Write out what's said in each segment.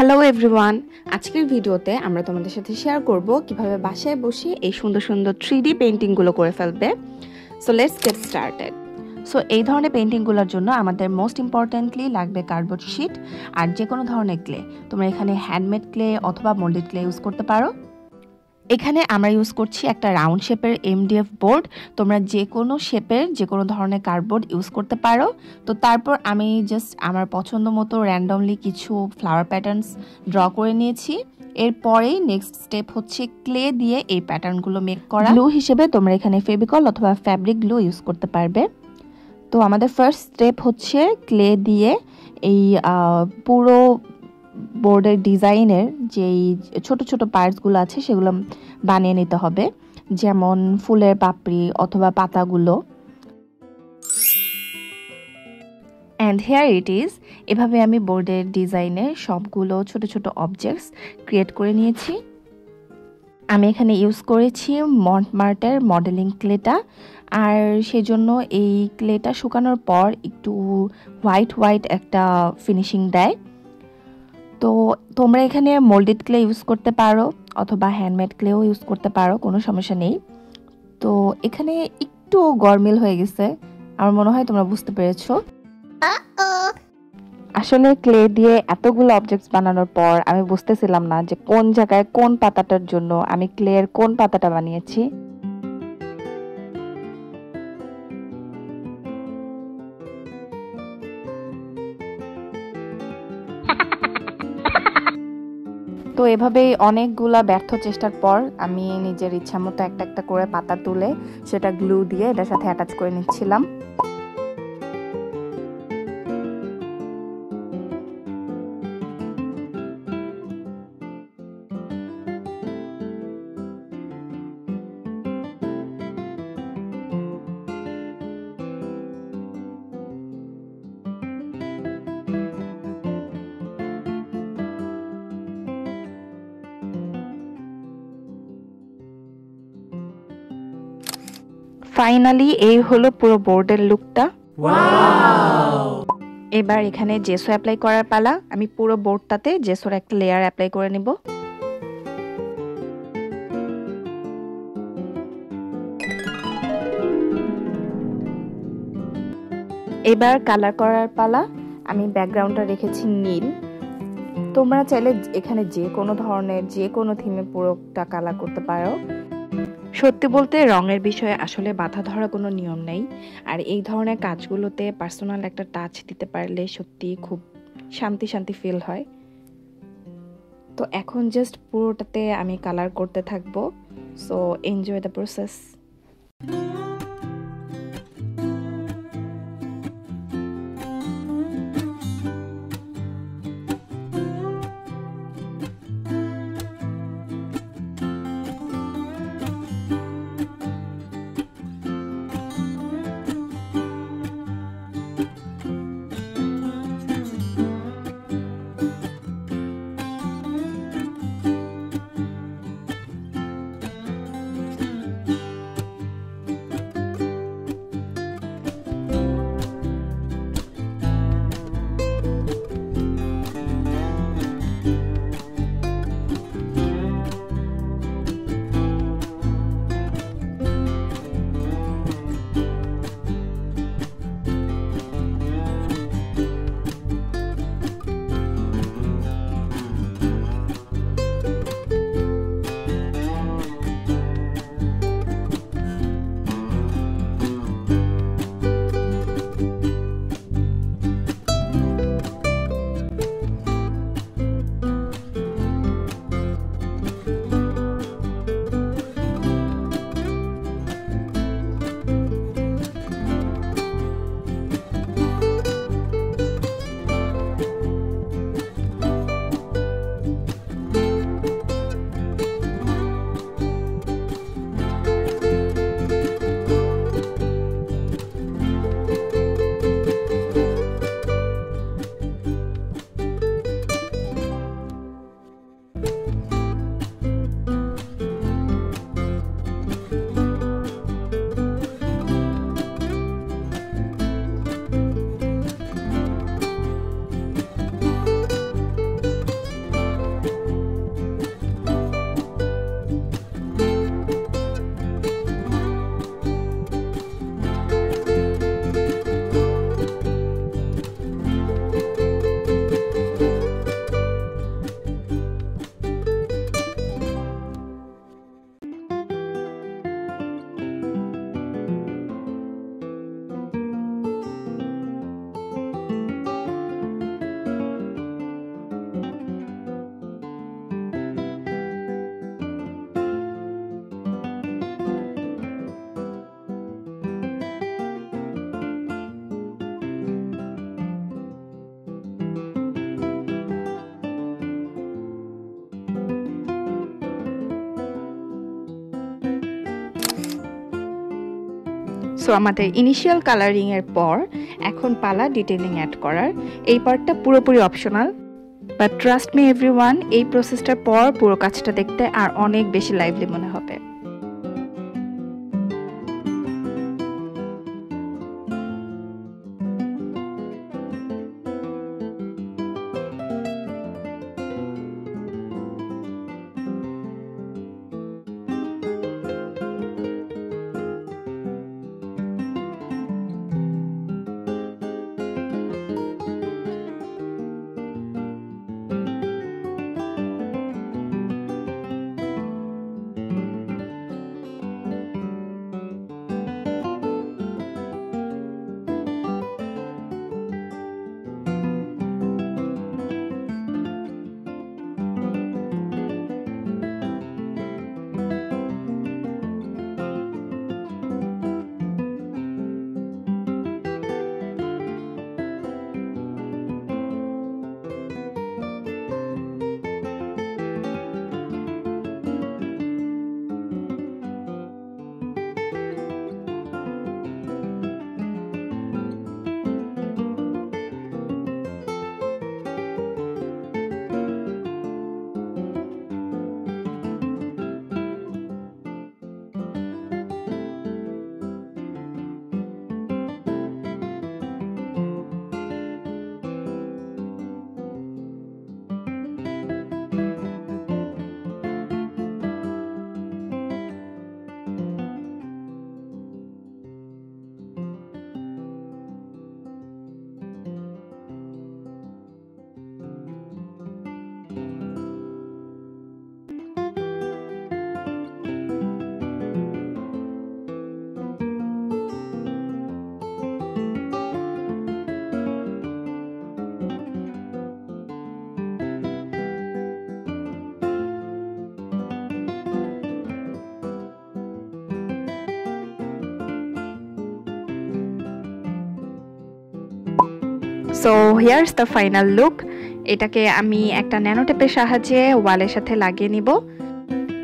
Hello everyone, আজকের ভিডিওতে আমরা তোমাদের সাথে শেয়ার করব কিভাবে বাসায় বসে এই সুন্দর সুন্দর 3D পেইন্টিংগুলো করে ফেলবে। So let's get started. So এই ধরনের পেইন্টিংগুলোর জন্য আমাদের মোস্ট ইম্পর্টেন্টলি লাগবে কার্ডবোর্ড শিট আর যে কোনো ধরনের ক্লে। তোমরা এখানে হ্যান্ডমেড ক্লে অথবা মোল্ডেড ক্লে ইউজ করতে পারো। এখানে আমরা ইউজ করছি একটা রাউন্ড শেপের MDF বোর্ড। তোমরা যে কোনো শেপের যে কোনো ধরনের কার্ডবোর্ড ইউজ করতে পারো। তো তারপর আমি জাস্ট আমার পছন্দ মতো র্যান্ডমলি কিছু ফ্লাওয়ার প্যাটার্নস ড্র করে নিয়েছি। এরপরেই নেক্সট স্টেপ হচ্ছে ক্লে দিয়ে এই প্যাটার্নগুলো মেক করা। গ্লু হিসেবে তোমরা এখানে ফেভিকল অথবা ফ্যাব্রিক গ্লু ইউজ করতে পারবে। তো আমাদের ফার্স্ট স্টেপ হচ্ছে ক্লে দিয়ে এই পুরো বোর্ডের ডিজাইনের যেই ছোট ছোট পার্টসগুলো আছে সেগুলো বানিয়ে নিতে হবে, যেমন ফুলের পাপড়ি অথবা পাতাগুলো। And here it is. এভাবে আমি বোর্ডের ডিজাইনের সবগুলো ছোট ছোট অবজেক্টস ক্রিয়েট করে নিয়েছি। আমি এখানে ইউজ করেছি মন্টমার্টের মডেলিং ক্লেটা, আর সেজন্য এই ক্লেটা শুকানোর পর একটু হোয়াইট হোয়াইট একটা ফিনিশিং দেয়। তো তোমরা এখানে মোল্ডেড ক্লে ইউজ করতে পারো অথবা হ্যান্ডমেড ক্লেও ইউজ করতে পারো, কোনো সমস্যা নেই। তো এখানে একটু গরমিল হয়ে গেছে, আমার মনে হয় তোমরা বুঝতে পেরেছো। আসলে ক্লে দিয়ে এতগুলো অবজেক্টস বানানোর পর আমি বুঝতেছিলাম না যে কোন জায়গায় কোন পাতাটার জন্য আমি ক্লের কোন পাতাটা বানিয়েছি। তো এভাবেই অনেকগুলা ব্যর্থ চেষ্টার পর আমি নিজের ইচ্ছা মতো একটা একটা করে পাতা তুলে সেটা গ্লু দিয়ে এটার সাথে অ্যাটাচ করে নিচ্ছিলাম। ফাইনালি এই হলো পুরো বোর্ডের লুকটা। এবার এখানে জেসো অ্যাপ্লাই করার পালা। আমি পুরো বোর্ডটাতে জেসোর একটা লেয়ার অ্যাপ্লাই করে নেব। এবার কালার করার পালা। আমি ব্যাকগ্রাউন্ডটা রেখেছি নীল। তোমরা চাইলে এখানে যে কোনো ধরনের যে কোনো থিমে পুরোটা কালার করতে পারো। সত্যি বলতে রঙের বিষয়ে আসলে বাধা ধরা কোনো নিয়ম নেই, আর এই ধরনের কাজগুলোতে পার্সোনাল একটা টাচ দিতে পারলে সত্যি খুব শান্তি শান্তি ফিল হয়। তো এখন জাস্ট পুরোটাতে আমি কালার করতে থাকবো। So enjoy the process. So আমাদের ইনিশিয়াল কালারিং এর পর এখন পালা ডিটেইলিং অ্যাড করার। এই পার্টটা পুরোপুরি optional, but trust me everyone, এই প্রসেসটার পর পুরো কাজটা দেখতে আর অনেক বেশি লাইভলি মনে হবে। So হিয়ারস the final look. এটাকে আমি একটা ন্যানো টেপের সাহায্যে ওয়ালের সাথে লাগিয়ে নিব।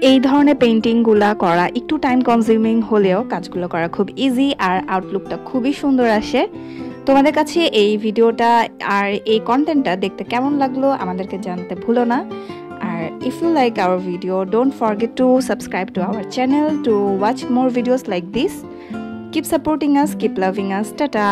এই ধরনের পেইন্টিংগুলো করা একটু টাইম কনজিউমিং হলেও কাজগুলো করা খুব ইজি আর আউটলুকটা খুবই সুন্দর আসে। তোমাদের কাছে এই ভিডিওটা আর এই কন্টেন্টটা দেখতে কেমন লাগলো আমাদেরকে জানাতে ভুলো না। আর if you like our video, don't forget to subscribe to our channel to watch more videos like this. Keep supporting us, keep loving us. Tata!